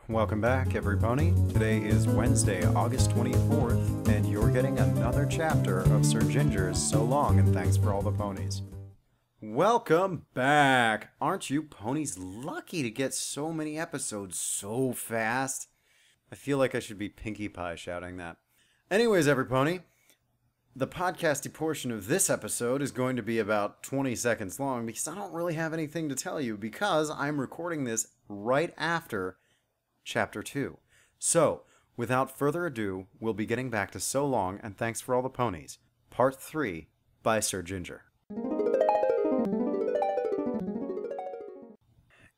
Welcome back, everybody. Today is Wednesday, August 24th, and you're getting another chapter of Sir Ginger's So Long, and thanks for all the ponies. Welcome back! Aren't you ponies lucky to get so many episodes so fast? I feel like I should be Pinkie Pie shouting that. Anyways, every pony, the podcasty portion of this episode is going to be about 20 seconds long because I don't really have anything to tell you because I'm recording this right after Chapter 2. So, without further ado, we'll be getting back to So Long and Thanks for All the Ponies, Part 3 by Sir Ginger.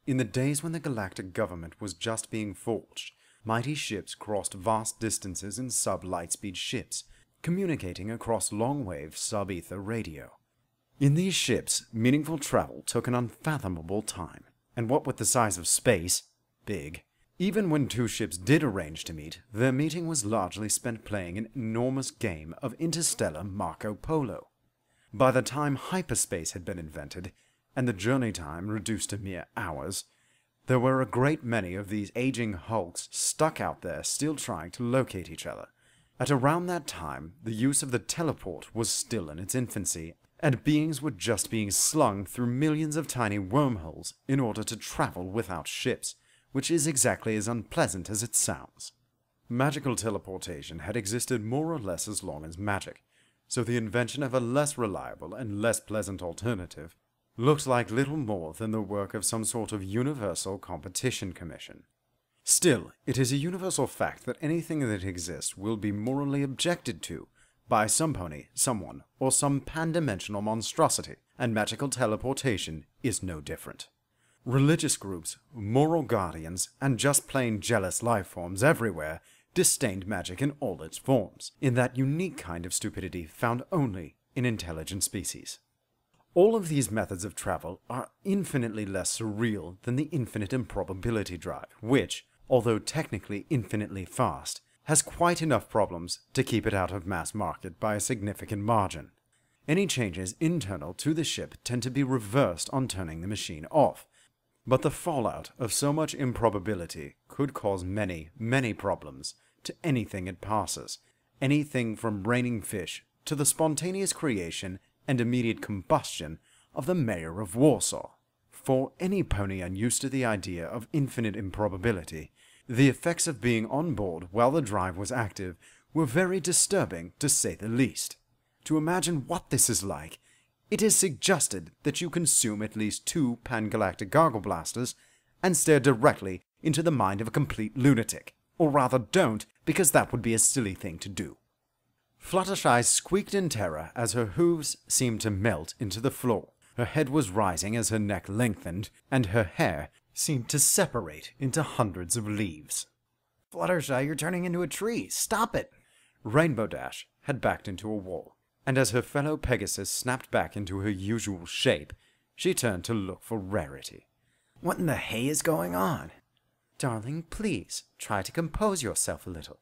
In the days when the galactic government was just being forged, mighty ships crossed vast distances in sub-lightspeed ships, communicating across long-wave sub-ether radio. In these ships, meaningful travel took an unfathomable time, and what with the size of space, big. Even when two ships did arrange to meet, their meeting was largely spent playing an enormous game of interstellar Marco Polo. By the time hyperspace had been invented, and the journey time reduced to mere hours, there were a great many of these aging hulks stuck out there still trying to locate each other. At around that time, the use of the teleport was still in its infancy, and beings were just being slung through millions of tiny wormholes in order to travel without ships, which is exactly as unpleasant as it sounds. Magical teleportation had existed more or less as long as magic, so the invention of a less reliable and less pleasant alternative looked like little more than the work of some sort of universal competition commission. Still, it is a universal fact that anything that exists will be morally objected to by some pony, someone, or some pan-dimensional monstrosity, and magical teleportation is no different. Religious groups, moral guardians, and just plain jealous life forms everywhere disdained magic in all its forms, in that unique kind of stupidity found only in intelligent species. All of these methods of travel are infinitely less surreal than the infinite improbability drive, which, although technically infinitely fast, has quite enough problems to keep it out of mass market by a significant margin. Any changes internal to the ship tend to be reversed on turning the machine off, but the fallout of so much improbability could cause many, many problems to anything it passes, anything from raining fish to the spontaneous creation and immediate combustion of the mayor of Warsaw. For any pony unused to the idea of infinite improbability, the effects of being on board while the drive was active were very disturbing, to say the least. To imagine what this is like, it is suggested that you consume at least 2 pan-galactic gargle blasters and stare directly into the mind of a complete lunatic, or rather don't, because that would be a silly thing to do. Fluttershy squeaked in terror as her hooves seemed to melt into the floor. Her head was rising as her neck lengthened, and her hair seemed to separate into hundreds of leaves. Fluttershy, you're turning into a tree. Stop it! Rainbow Dash had backed into a wall, and as her fellow Pegasus snapped back into her usual shape, she turned to look for Rarity. What in the hay is going on? Darling, please, try to compose yourself a little.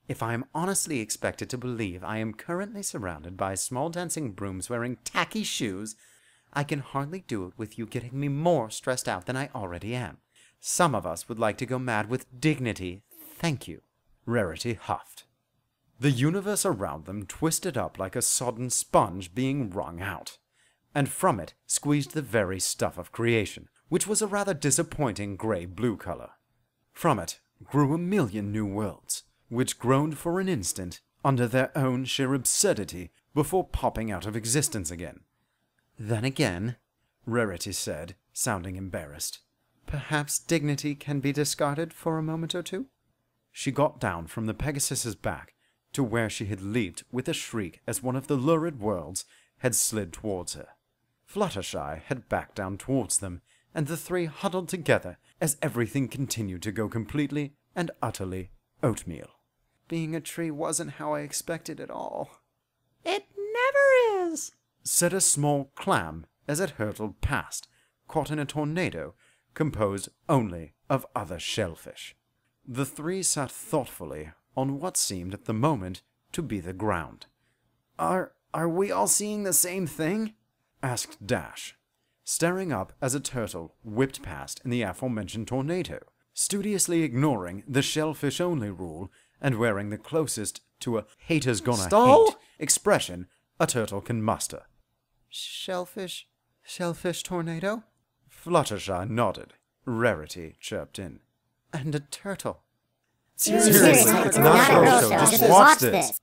If I am honestly expected to believe I am currently surrounded by small dancing brooms wearing tacky shoes, I can hardly do it with you getting me more stressed out than I already am. Some of us would like to go mad with dignity, thank you. Rarity huffed. The universe around them twisted up like a sodden sponge being wrung out, and from it squeezed the very stuff of creation, which was a rather disappointing grey-blue color. From it grew a million new worlds, which groaned for an instant under their own sheer absurdity before popping out of existence again. Then again, Rarity said, sounding embarrassed, perhaps dignity can be discarded for a moment or two? She got down from the Pegasus's back to where she had leaped with a shriek as one of the lurid worlds had slid towards her. Fluttershy had backed down towards them, and the three huddled together as everything continued to go completely and utterly oatmeal. Being a tree wasn't how I expected at all. It never is, said a small clam as it hurtled past, caught in a tornado composed only of other shellfish. The three sat thoughtfully on what seemed at the moment to be the ground. Are we all seeing the same thing? Asked Dash, staring up as a turtle whipped past in the aforementioned tornado. studiously ignoring the shellfish-only rule and wearing the closest to a haters gonna Stall? hate expression a turtle can muster. Shellfish tornado? Fluttershy nodded. Rarity chirped in. And a turtle. Seriously, it's not a girl show, just watch this.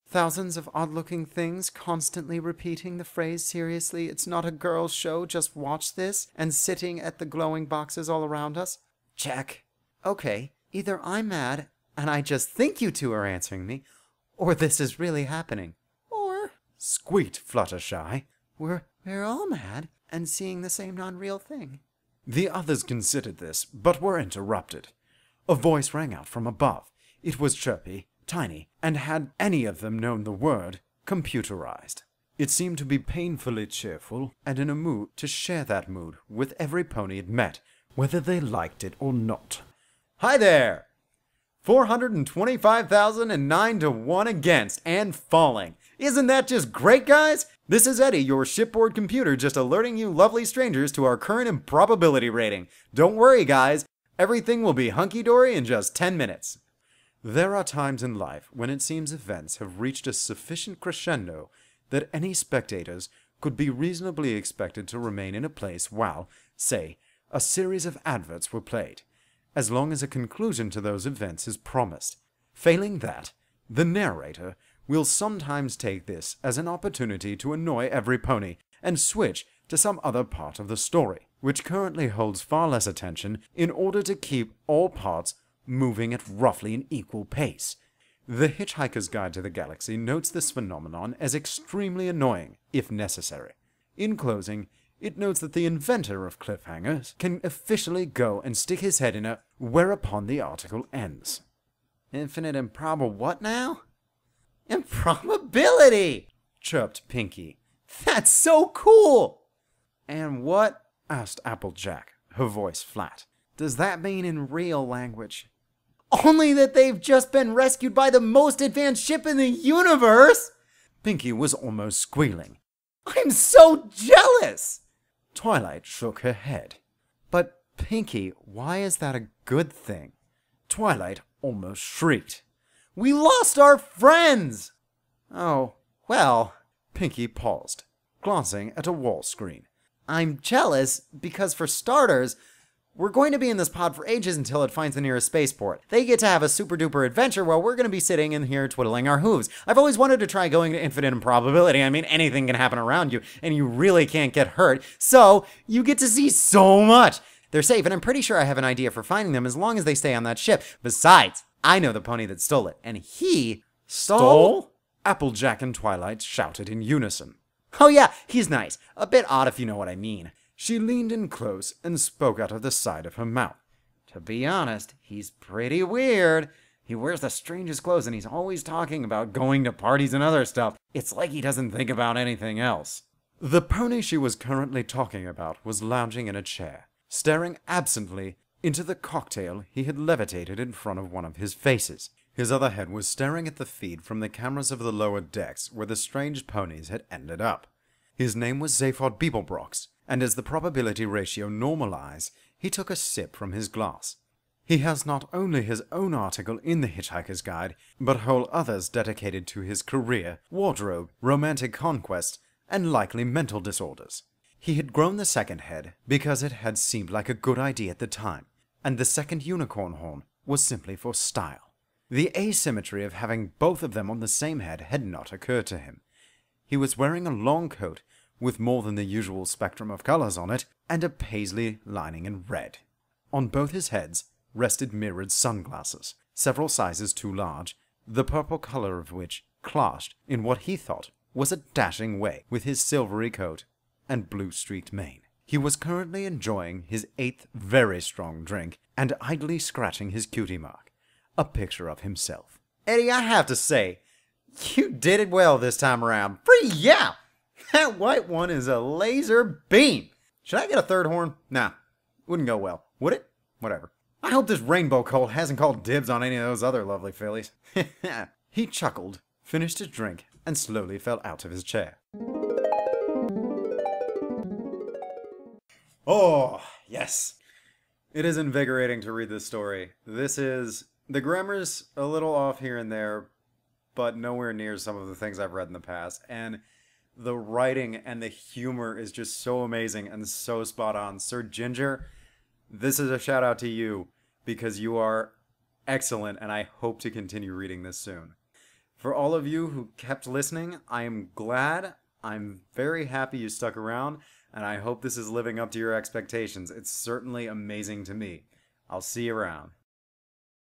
Thousands of odd-looking things constantly repeating the phrase, seriously, it's not a girl's show, just watch this, and sitting at the glowing boxes all around us? Check. Okay, either I'm mad, and I just think you two are answering me, or this is really happening. Or, Squeaked Fluttershy. we're all mad, and seeing the same non-real thing. The others considered this, but were interrupted. A voice rang out from above. It was chirpy, tiny, and had any of them known the word, computerized. It seemed to be painfully cheerful, and in a mood to share that mood with every pony it met, whether they liked it or not. Hi there! 425,009 to 1 against, and falling. Isn't that just great, guys? This is Eddie, your shipboard computer, just alerting you lovely strangers to our current improbability rating. Don't worry, guys. Everything will be hunky-dory in just 10 minutes. There are times in life when it seems events have reached a sufficient crescendo that any spectators could be reasonably expected to remain in a place while, say, a series of adverts were played, as long as a conclusion to those events is promised. Failing that, the narrator will sometimes take this as an opportunity to annoy every pony and switch to some other part of the story, which currently holds far less attention, in order to keep all parts moving at roughly an equal pace. The Hitchhiker's Guide to the Galaxy notes this phenomenon as extremely annoying, if necessary. In closing, it notes that the inventor of cliffhangers can officially go and stick his head in a whereupon the article ends. Infinite improbable what now? Improbability! Chirped Pinky. That's so cool! And what, asked Applejack, her voice flat, does that mean in real language? Only that they've just been rescued by the most advanced ship in the universe! Pinky was almost squealing. I'm so jealous! Twilight shook her head. But, Pinky, why is that a good thing? Twilight almost shrieked. We lost our friends! Oh, well... Pinky paused, glancing at a wall screen. I'm jealous because, for starters, we're going to be in this pod for ages until it finds the nearest spaceport. They get to have a super-duper adventure while we're going to be sitting in here twiddling our hooves. I've always wanted to try going to infinite improbability. I mean, anything can happen around you, and you really can't get hurt. So, you get to see so much. They're safe, and I'm pretty sure I have an idea for finding them as long as they stay on that ship. Besides, I know the pony that stole it, and he... Stole? Applejack and Twilight shouted in unison. Oh yeah, he's nice. A bit odd if you know what I mean. She leaned in close and spoke out of the side of her mouth. To be honest, he's pretty weird. He wears the strangest clothes and he's always talking about going to parties and other stuff. It's like he doesn't think about anything else. The pony she was currently talking about was lounging in a chair, staring absently into the cocktail he had levitated in front of one of his faces. His other head was staring at the feed from the cameras of the lower decks where the strange ponies had ended up. His name was Zaphod Beeblebrox, and as the probability ratio normalized, he took a sip from his glass. He has not only his own article in the Hitchhiker's Guide, but whole others dedicated to his career, wardrobe, romantic conquest, and likely mental disorders. He had grown the second head because it had seemed like a good idea at the time, and the second unicorn horn was simply for style. The asymmetry of having both of them on the same head had not occurred to him. He was wearing a long coat with more than the usual spectrum of colors on it, and a paisley lining in red. On both his heads rested mirrored sunglasses, several sizes too large, the purple color of which clashed in what he thought was a dashing way with his silvery coat and blue-streaked mane. He was currently enjoying his 8th very strong drink and idly scratching his cutie mark, a picture of himself. Eddie, I have to say, you did it well this time around. Yeah! That white one is a laser beam. Should I get a third horn? Nah, wouldn't go well. Would it? Whatever. I hope this rainbow colt hasn't called dibs on any of those other lovely fillies. He chuckled, finished his drink, and slowly fell out of his chair. Oh, yes. It is invigorating to read this story. The grammar's a little off here and there, but nowhere near some of the things I've read in the past. And the writing and the humor is just so amazing and so spot on. Sir Ginger, this is a shout out to you because you are excellent, and I hope to continue reading this soon. For all of you who kept listening, I am glad. I'm very happy you stuck around, and I hope this is living up to your expectations. It's certainly amazing to me. I'll see you around.